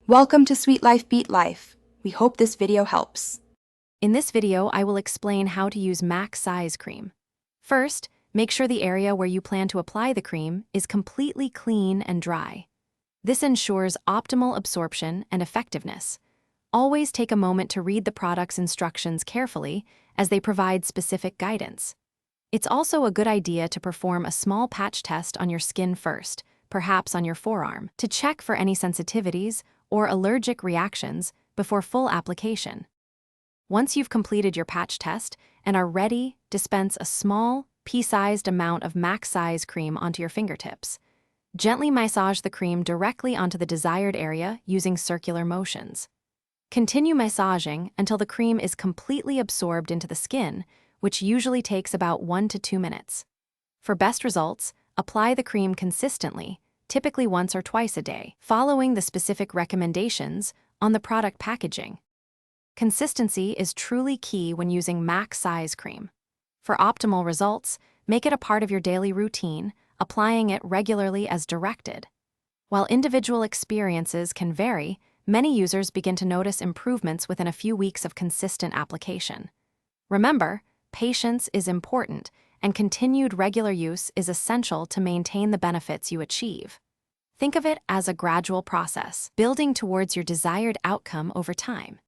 Welcome to Sweet Life Beat Life. We hope this video helps. In this video, I will explain how to use max size cream. First, make sure the area where you plan to apply the cream is completely clean and dry. This ensures optimal absorption and effectiveness. Always take a moment to read the product's instructions carefully, as they provide specific guidance. It's also a good idea to perform a small patch test on your skin first, perhaps on your forearm, to check for any sensitivities or allergic reactions before full application. Once you've completed your patch test and are ready, dispense a small, pea-sized amount of max size cream onto your fingertips. Gently massage the cream directly onto the desired area using circular motions. Continue massaging until the cream is completely absorbed into the skin, which usually takes about 1 to 2 minutes. For best results, apply the cream consistently, typically once or twice a day, following the specific recommendations on the product packaging. Consistency is truly key when using max size cream. For optimal results, make it a part of your daily routine, applying it regularly as directed. While individual experiences can vary, many users begin to notice improvements within a few weeks of consistent application. Remember, patience is important, and continued regular use is essential to maintain the benefits you achieve. Think of it as a gradual process, building towards your desired outcome over time.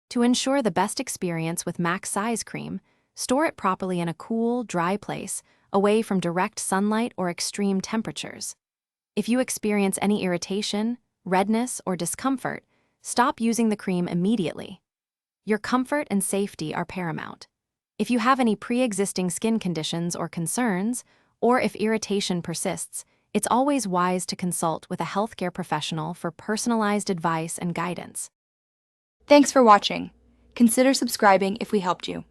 To ensure the best experience with max size cream, store it properly in a cool, dry place, away from direct sunlight or extreme temperatures. If you experience any irritation, redness, or discomfort, stop using the cream immediately. Your comfort and safety are paramount. If you have any pre-existing skin conditions or concerns, or if irritation persists, it's always wise to consult with a healthcare professional for personalized advice and guidance. Thanks for watching. Consider subscribing if we helped you.